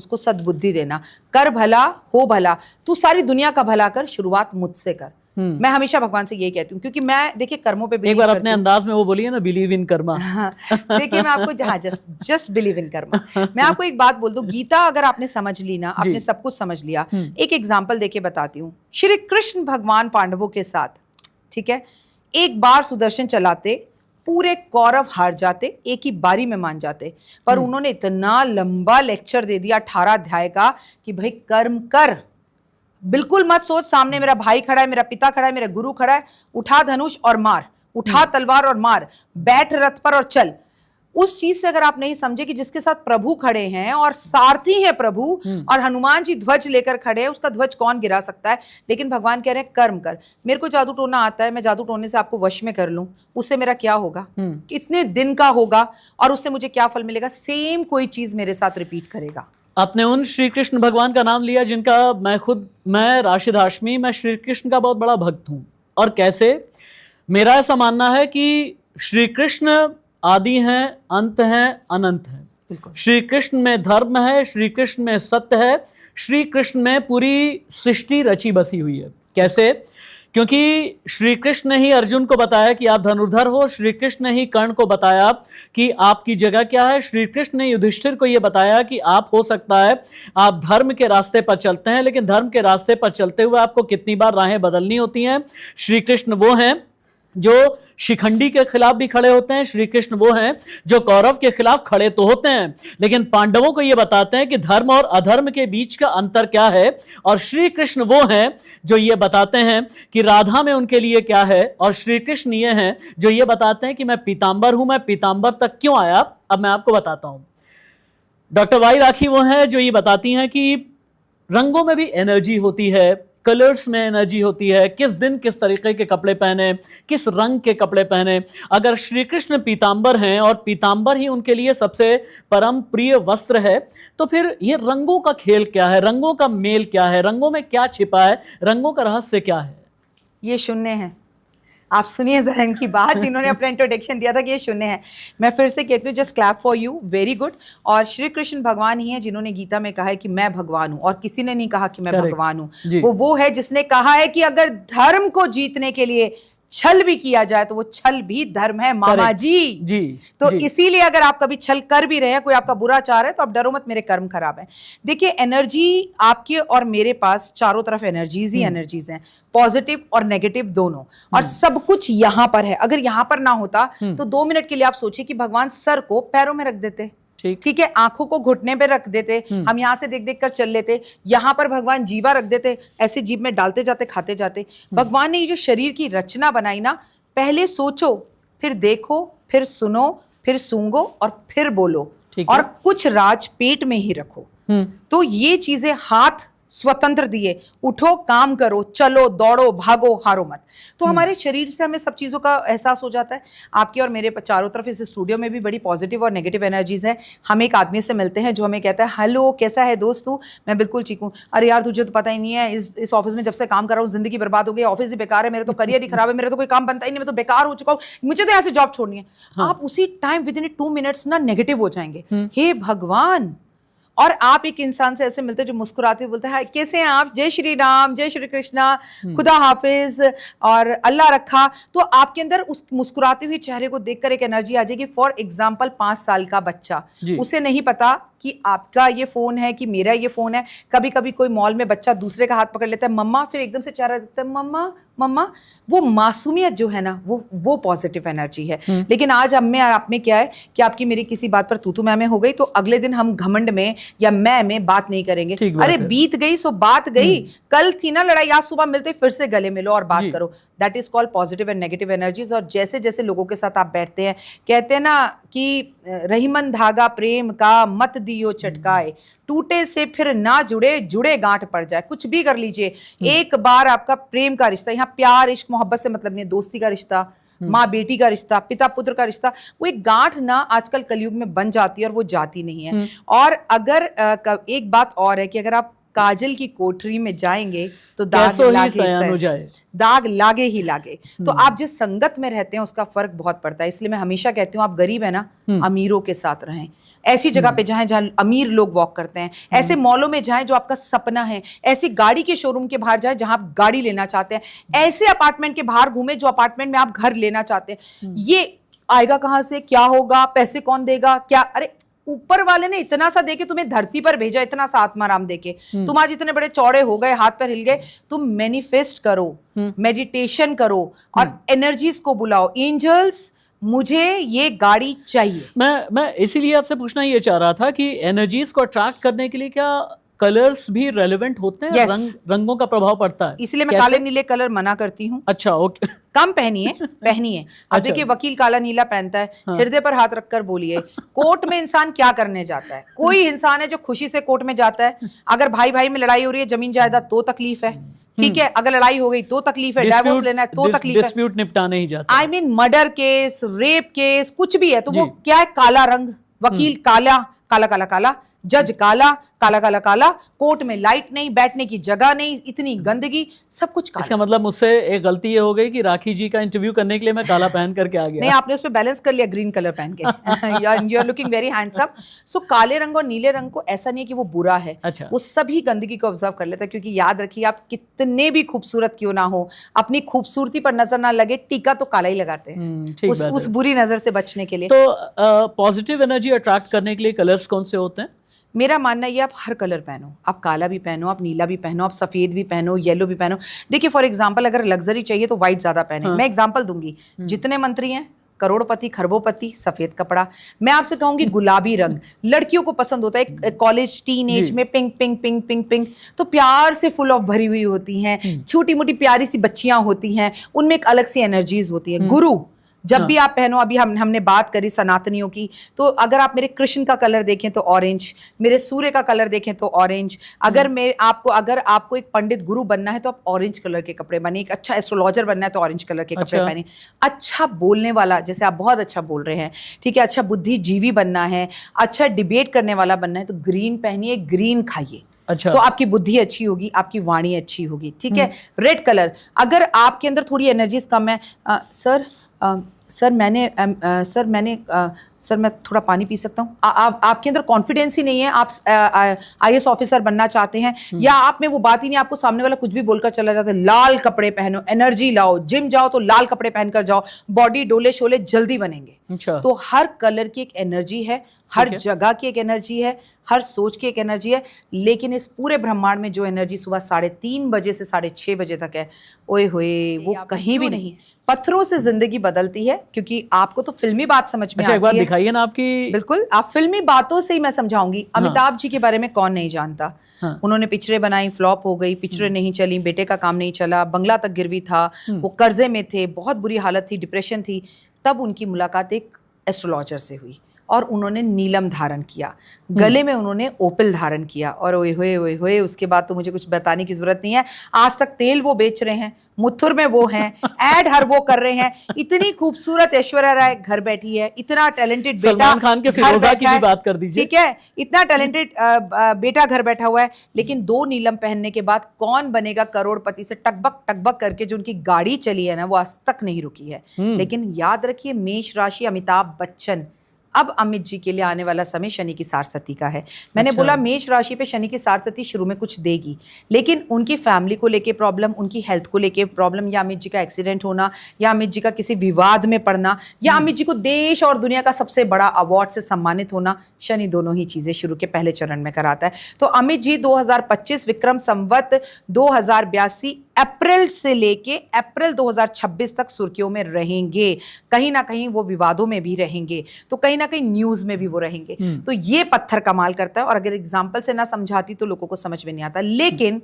उसको सद्बुद्धि देना, कर भला हो भला, तू सारी दुनिया का भला कर, शुरुआत मुझसे कर। मैं हमेशा भगवान से यही कहती हूँ, क्योंकि मैं देखिए कर्मों पे एक बार अपने अंदाज में वो बोलिए ना, बिलीव इन कर्मा। देखिए मैं आपको जस्ट बिलीव इन कर्मा। मैं आपको एक बात बोल दूं, गीता अगर आपने समझ ली ना, आपने सब कुछ समझ लिया। एक एग्जाम्पल देके बताती हूँ। श्री कृष्ण भगवान पांडवों के साथ, ठीक है, एक बार सुदर्शन चलाते पूरे कौरव हार जाते, एक ही बारी में मान जाते, पर उन्होंने इतना लंबा लेक्चर दे दिया 18 अध्याय का कि भाई कर्म कर, बिल्कुल मत सोच सामने मेरा भाई खड़ा है, मेरा पिता खड़ा है, मेरा गुरु खड़ा है, उठा धनुष और मार, उठा तलवार और मार, बैठ रथ पर और चल। उस चीज से अगर आप नहीं समझे कि जिसके साथ प्रभु खड़े हैं और सारथी है प्रभु, और हनुमान जी ध्वज लेकर खड़े हैं, उसका ध्वज कौन गिरा सकता है। लेकिन भगवान कह रहे हैं कर्म कर। मेरे को जादू टोना आता है, मैं जादू टोने से आपको वश में कर लूं, उससे मेरा क्या होगा, कितने दिन का होगा, और उससे मुझे क्या फल मिलेगा। सेम कोई चीज मेरे साथ रिपीट करेगा। आपने उन श्री कृष्ण भगवान का नाम लिया जिनका मैं राशिद हाशमी, मैं श्री कृष्ण का बहुत बड़ा भक्त हूं। और कैसे, मेरा ऐसा मानना है कि श्री कृष्ण आदि हैं, अंत हैं, अनंत हैं। श्री कृष्ण में धर्म है, श्री कृष्ण में सत्य है, श्री कृष्ण में पूरी सृष्टि रची बसी हुई है। कैसे? क्योंकि श्री कृष्ण ने ही अर्जुन को बताया कि आप धनुर्धर हो, श्री कृष्ण ने ही कर्ण को बताया कि आपकी जगह क्या है, श्री कृष्ण ने युधिष्ठिर को यह बताया कि आप हो सकता है आप धर्म के रास्ते पर चलते हैं, लेकिन धर्म के रास्ते पर चलते हुए आपको कितनी बार राहें बदलनी होती हैं। श्री कृष्ण वो हैं जो शिखंडी के खिलाफ भी खड़े होते हैं, श्री कृष्ण वो हैं जो कौरव के खिलाफ खड़े तो होते हैं, लेकिन पांडवों को ये बताते हैं कि धर्म और अधर्म के बीच का अंतर क्या है। और श्री कृष्ण वो हैं जो ये बताते हैं कि राधा में उनके लिए क्या है, और श्री कृष्ण ये हैं जो ये बताते हैं कि मैं पीतांबर हूं, मैं पीतांबर तक क्यों आया। अब मैं आपको बताता हूं। डॉक्टर वाई राखी वो हैं जो ये बताती हैं कि रंगों में भी एनर्जी होती है, कलर्स में एनर्जी होती है, किस दिन किस तरीके के कपड़े पहने, किस रंग के कपड़े पहने। अगर श्री कृष्ण पीतांबर हैं और पीतांबर ही उनके लिए सबसे परम प्रिय वस्त्र है, तो फिर ये रंगों का खेल क्या है, रंगों का मेल क्या है, रंगों में क्या छिपा है, रंगों का रहस्य क्या है। ये शून्य है। आप सुनिए जरा इनकी बात, जिन्होंने अपना इंट्रोडक्शन दिया था कि ये शून्य है। मैं फिर से कहती हूँ, just clap for you, very good. और श्री कृष्ण भगवान ही हैं जिन्होंने गीता में कहा है कि मैं भगवान हूँ, और किसी ने नहीं कहा कि मैं भगवान हूँ। वो है जिसने कहा है कि अगर धर्म को जीतने के लिए छल भी किया जाए तो वो छल भी धर्म है, मामा जी। तो इसीलिए अगर आप कभी छल कर भी रहे हैं, कोई आपका बुरा चाह रहा है, तो आप डरो मत, मेरे कर्म खराब है। देखिए एनर्जी आपके और मेरे पास चारों तरफ एनर्जीज ही एनर्जीज हैं, पॉजिटिव और नेगेटिव दोनों, और सब कुछ यहां पर है। अगर यहां पर ना होता तो 2 मिनट के लिए आप सोचिए कि भगवान सर को पैरों में रख देते, ठीक है, आंखों को घुटने पे रख देते, हम यहां से देख देख कर चल लेते, यहां पर भगवान जीवा रख देते, ऐसे जीभ में डालते जाते खाते जाते। भगवान ने ये जो शरीर की रचना बनाई ना, पहले सोचो, फिर देखो, फिर सुनो, फिर सूंघो और फिर बोलो, और कुछ राज पेट में ही रखो। तो ये चीजें हाथ स्वतंत्र दिए, उठो, काम करो, चलो, दौड़ो, भागो, हारो मत। तो हमारे शरीर से हमें सब चीज़ों का एहसास हो जाता है। आपके और मेरे चारों तरफ इस स्टूडियो में भी बड़ी पॉजिटिव और नेगेटिव एनर्जीज हैं। हम एक आदमी से मिलते हैं जो हमें कहता है, हेलो कैसा है दोस्त तू? मैं बिल्कुल ठीक हूँ। अरे यार तुझे तो पता ही नहीं है, इस ऑफिस में जब से काम कर रहा हूँ जिंदगी बर्बाद हो गई, ऑफिस ही बेकार है, मेरा तो करियर ही खराब है, मेरा तो कोई काम बनता ही नहीं, मैं तो बेकार हो चुका हूँ, मुझे तो यहाँ से जॉब छोड़नी है। आप उसी टाइम विद इन 2 मिनट्स ना नेगेटिव हो जाएंगे। हे भगवान! और आप एक इंसान से ऐसे मिलते जो मुस्कुराते हुए बोलते हैं, कैसे हैं आप, जय श्री राम, जय श्री कृष्णा, खुदा हाफिज और अल्लाह रखा। तो आपके अंदर उस मुस्कुराते हुए चेहरे को देखकर एक एनर्जी आ जाएगी। फॉर एग्जाम्पल 5 साल का बच्चा, उसे नहीं पता कि आपका ये फोन है कि मेरा ये फोन है। कभी कभी कोई मॉल में बच्चा दूसरे का हाथ पकड़ लेता है, मम्मा, फिर एकदम से चेहरा देखता है, मम्मा मम्मा। वो मासूमियत जो है ना, वो पॉजिटिव एनर्जी है। लेकिन आज हम में आप में क्या है कि आपकी मेरी किसी बात पर तू मैं हो गई तो अगले दिन हम घमंड में या मैं में बात नहीं करेंगे। अरे बीत गई सो बात गई, कल थी ना लड़ाई, आज सुबह मिलते फिर से गले मिलो और बात करो। That is called positive and negative energies. और जैसे जैसे लोगों के साथ आप बैठते हैं, कहते हैं ना कि रहीमन धागा प्रेम का मत दियो चटकाए, टूटे से फिर ना जुड़े, जुड़े गांठ पड़ जाए। कुछ भी कर लीजिए, एक बार आपका प्रेम का रिश्ता, यहाँ प्यार इश्क मोहब्बत से मतलब नहीं है, दोस्ती का रिश्ता, माँ बेटी का रिश्ता, पिता पुत्र का रिश्ता, वो एक गांठ ना आजकल कलयुग में बन जाती है और वो जाती नहीं है। और अगर एक बात और है कि अगर आप काजल की कोठरी में जाएंगे तो दाग लागे ही लागे। तो आप जिस संगत में रहते हैं उसका फर्क बहुत पड़ता है। इसलिए मैं हमेशा कहती हूँ, आप गरीब है ना, अमीरों के साथ रहें। ऐसी जगह पे जाएं जहां अमीर लोग वॉक करते हैं, ऐसे मॉलों में जाएं जो आपका सपना है, ऐसी गाड़ी के शोरूम के बाहर जाएं जहां आप गाड़ी लेना चाहते हैं, ऐसे अपार्टमेंट के बाहर घूमें जो अपार्टमेंट में आप घर लेना चाहते हैं। ये आएगा कहां से, क्या होगा, पैसे कौन देगा, क्या, अरे ऊपर वाले ने इतना सा देके तुम्हें धरती पर भेजा, इतना सा आत्माराम देके तुम आज इतने बड़े चौड़े हो गए, हाथ पैर हिल गए। तुम मैनिफेस्ट करो, मेडिटेशन करो और एनर्जीज को बुलाओ, एंजल्स मुझे ये गाड़ी चाहिए। मैं इसीलिए आपसे पूछना ये चाह रहा था कि एनर्जीज को अट्रैक्ट करने के लिए क्या कलर्स भी रेलेवेंट होते हैं? Yes. रंगों का प्रभाव पड़ता है, इसलिए मैं कैसे? काले नीले कलर मना करती हूँ। अच्छा, ओके। कम पहनिए, पहनिए। अब अच्छा। देखिए वकील काला नीला पहनता है, हृदय पर हाथ रखकर बोलिए, कोर्ट में इंसान क्या करने जाता है? कोई इंसान है जो खुशी से कोर्ट में जाता है? अगर भाई भाई में लड़ाई हो रही है, जमीन जायदाद, तो तकलीफ है, ठीक है। अगर लड़ाई हो गई तो तकलीफ है, डाइवोर्स लेना है तो तकलीफ है, डिस्प्यूट निपटाने ही जाता I mean murder case, rape case, कुछ भी है तो वो क्या है? काला रंग, वकील काला, काला काला काला, जज काला, काला काला काला, कोर्ट में लाइट नहीं, बैठने की जगह नहीं, इतनी गंदगी, सब कुछ काला। इसका मतलब मुझसे एक गलती ये हो गई कि राखी जी का इंटरव्यू करने के लिए मैं काला पहन करके आ गया। नहीं, आपने उस पे बैलेंस कर लिया ग्रीन कलर पहन के। You are looking very handsome. So काले रंग और नीले रंग को ऐसा नहीं है कि वो बुरा है, अच्छा। वो सभी गंदगी को ऑब्जर्व कर लेता है। क्योंकि याद रखिए, आप कितने भी खूबसूरत क्यों ना हो, अपनी खूबसूरती पर नजर ना लगे, टीका तो काला ही लगाते हैं ठीक बात उस बुरी नजर से बचने के लिए। तो पॉजिटिव एनर्जी अट्रैक्ट करने के लिए कलर्स कौन से होते हैं? मेरा मानना ये, आप हर कलर पहनो, आप काला भी पहनो, आप नीला भी पहनो, आप सफेद भी पहनो, येलो भी पहनो। देखिए फॉर एग्जांपल, अगर लग्जरी चाहिए तो व्हाइट ज्यादा पहने। मैं एग्जांपल दूंगी, जितने मंत्री हैं, करोड़पति, खरबोपति, सफेद कपड़ा। मैं आपसे कहूंगी गुलाबी रंग लड़कियों को पसंद होता है, कॉलेज टीन एज में pink pink pink pink pink, तो प्यार से फुल ऑफ भरी हुई होती हैं, छोटी मोटी प्यारी सी बच्चियां होती हैं, उनमें एक अलग सी एनर्जीज होती है। गुरु जब भी आप पहनो, अभी हमने बात करी सनातनियों की, तो अगर आप मेरे कृष्ण का कलर देखें तो ऑरेंज, मेरे सूर्य का कलर देखें तो ऑरेंज। अगर आपको एक पंडित गुरु बनना है तो आप ऑरेंज कलर के कपड़े बने, एक अच्छा एस्ट्रोलॉजर बनना है तो ऑरेंज कलर के कपड़े पहने। अच्छा बोलने वाला, जैसे आप बहुत अच्छा बोल रहे हैं, ठीक है, अच्छा बुद्धिजीवी बनना है, अच्छा डिबेट करने वाला बनना है तो ग्रीन पहनिए, ग्रीन खाइए। अच्छा। तो आपकी बुद्धि अच्छी होगी, आपकी वाणी अच्छी होगी, ठीक है। रेड कलर, अगर आपके अंदर थोड़ी एनर्जीज कम है, सर मैं थोड़ा पानी पी सकता हूँ, आपके अंदर कॉन्फिडेंस ही नहीं है, आप IAS ऑफिसर बनना चाहते हैं, या आप में वो बात ही नहीं, आपको सामने वाला कुछ भी बोलकर चला जाता है, लाल कपड़े पहनो, एनर्जी लाओ, जिम जाओ तो लाल कपड़े पहनकर जाओ, बॉडी डोले शोले जल्दी बनेंगे। अच्छा। तो हर कलर की एक एनर्जी है, हर जगह की एक एनर्जी है, हर सोच की एक एनर्जी है, लेकिन इस पूरे ब्रह्मांड में जो एनर्जी सुबह 3:30 बजे से 6:30 बजे तक है, ओए होए, वो कहीं भी नहीं। पत्थरों से जिंदगी बदलती है, क्योंकि आपको तो फिल्मी बात समझ में आती है। एक बार दिखाइए ना आपकी। बिल्कुल, आप फिल्मी बातों से ही मैं समझाऊंगी। अमिताभ जी के बारे में कौन नहीं जानता। उन्होंने पिक्चरें बनाई, फ्लॉप हो गई, पिक्चरें नहीं चली, बेटे का काम नहीं चला, बंगला तक गिरवी था, वो कर्जे में थे, बहुत बुरी हालत थी, डिप्रेशन थी। तब उनकी मुलाकात एक एस्ट्रोलॉजर से हुई और उन्होंने नीलम धारण किया, गले में उन्होंने ओपिल धारण किया, और ओए होए उसके बाद तो मुझे कुछ बताने की जरूरत नहीं है। आज तक तेल वो बेच रहे हैं, मुथुर में वो हैं, ऐड हर वो कर रहे हैं। इतनी खूबसूरत ऐश्वर्या राय घर बैठी है, इतना टैलेंटेड बेटा, सलमान खान के फिरोजा की भी बात कर दीजिए, ठीक है, इतना टैलेंटेड बेटा घर बैठा हुआ है, लेकिन 2 नीलम पहनने के बाद कौन बनेगा करोड़पति से टकबक टकबक करके जो उनकी गाड़ी चली है ना, वो आज तक नहीं रुकी है। लेकिन याद रखिए, मेष राशि, अमिताभ बच्चन, अब अमित जी के लिए आने वाला समय शनि की सारसती का है। मैंने बोला मेष राशि पे शनि की सारसती शुरू में कुछ देगी, लेकिन उनकी फैमिली को लेके प्रॉब्लम, उनकी हेल्थ को लेके प्रॉब्लम, या अमित जी का एक्सीडेंट होना, या अमित जी का किसी विवाद में पड़ना, या अमित जी को देश और दुनिया का सबसे बड़ा अवार्ड से सम्मानित होना, शनि दोनों ही चीजें शुरू के पहले चरण में कराता है। तो अमित जी 2025 विक्रम संवत 2082 अप्रैल से लेके अप्रैल 2026 तक सुर्खियों में रहेंगे। कहीं ना कहीं वो विवादों में भी रहेंगे, तो कहीं ना कहीं न्यूज में भी वो रहेंगे। तो ये पत्थर कमाल करता है, और अगर एग्जाम्पल से ना समझाती तो लोगों को समझ में नहीं आता। लेकिन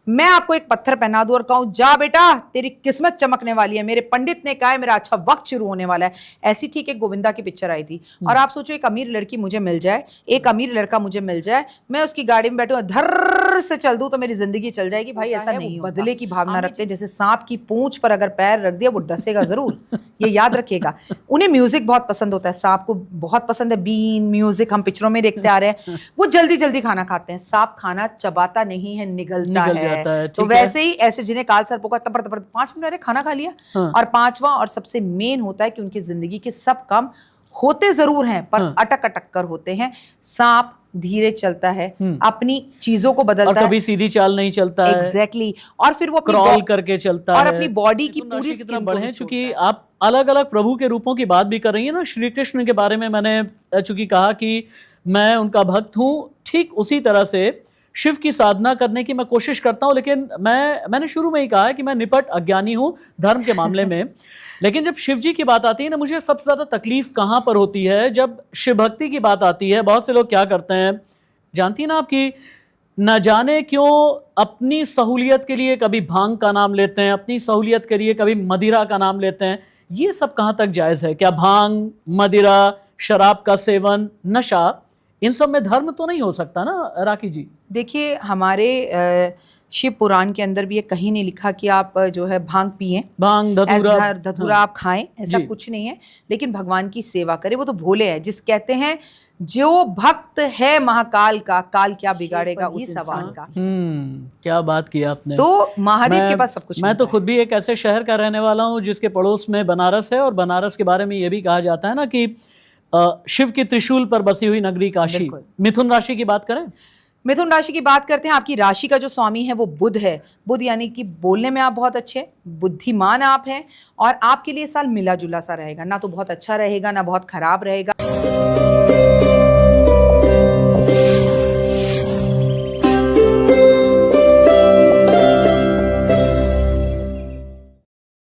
मैं आपको एक पत्थर पहना दूं और कहूं, जा बेटा तेरी किस्मत चमकने वाली है, मेरे पंडित ने कहा है मेरा अच्छा वक्त शुरू होने वाला है। ऐसी ठीक एक गोविंदा की पिक्चर आई थी, और आप सोचो एक अमीर लड़की मुझे मिल जाए, एक अमीर लड़का मुझे मिल जाए, मैं उसकी गाड़ी में बैठूं, धर से चल दूं तो मेरी जिंदगी चल जाएगी। भाई ऐसा नहीं, बदले की भावना रखते हैं, जैसे सांप की पूंछ पर अगर पैर रख दिया वो डसेगा जरूर, ये याद रखिएगा। उन्हें म्यूजिक बहुत पसंद होता है, सांप को बहुत पसंद है बीन म्यूजिक, हम पिक्चरों में देखते आ रहे हैं। वो जल्दी जल्दी खाना खाते हैं, सांप खाना चबाता नहीं है, निगलता है। तो वैसे ही ऐसे जिन्हें काल सर्पों का तपड़ तपड़ 5 मिनट खाना खा लिया। और 5वां और सबसे मेन होता है कि उनकी जिंदगी के सब काम होते जरूर हैं पर हाँ। अटक अटक कर होते हैं। सांप धीरे चलता है, अपनी चीजों को और बदलता है, कभी सीधी चाल नहीं चलता है, एग्जैक्टली और फिर वो अपनी क्रॉल करके चलता और है। अपनी बॉडी की मिथुन पूरी राशि की तरफ स्किन को बढ़े, भी चूंकि छोड़ता है। आप अलग अलग प्रभु के रूपों की बात भी कर रही है ना। श्री कृष्ण के बारे में मैंने चूंकि कहा कि मैं उनका भक्त हूं, ठीक उसी तरह से शिव की साधना करने की मैं कोशिश करता हूं, लेकिन मैंने शुरू में ही कहा है कि मैं निपट अज्ञानी हूं धर्म के मामले में। लेकिन जब शिव जी की बात आती है ना, मुझे सबसे ज्यादा तकलीफ कहां पर होती है, जब शिव भक्ति की बात आती है। बहुत से लोग क्या करते हैं जानती ना आपकी, न जाने क्यों अपनी सहूलियत के लिए कभी भांग का नाम लेते हैं, अपनी सहूलियत के लिए कभी मदिरा का नाम लेते हैं। ये सब कहाँ तक जायज़ है? क्या भांग, मदिरा, शराब का सेवन, नशा, इन सब में धर्म तो नहीं हो सकता ना राखी जी? देखिए हमारे शिव पुराण के अंदर भी ये कहीं नहीं लिखा कि आप जो है भांग पिएं, भांग, धतूरा, धतूरा आप खाएं, ऐसा जी। कुछ नहीं है। लेकिन भगवान की सेवा करें, वो तो भोले है। जिस कहते हैं जो भक्त है महाकाल का, काल क्या बिगाड़ेगा उस इंसान का। क्या बात की आपने। तो महादेव के पास सब कुछ मैं तो मिलता खुद भी एक ऐसे शहर का रहने वाला हूँ जिसके पड़ोस में बनारस है, और बनारस के बारे में ये भी कहा जाता है ना कि शिव की त्रिशूल पर बसी हुई नगरी काशी। बिल्कुल। मिथुन राशि की बात करें, मिथुन राशि की बात करते हैं। आपकी राशि का जो स्वामी है वो बुध है। बुध यानी कि बोलने में आप बहुत अच्छे, बुद्धिमान आप हैं, और आपके लिए साल मिला जुला सा रहेगा, ना तो बहुत अच्छा रहेगा ना बहुत खराब रहेगा।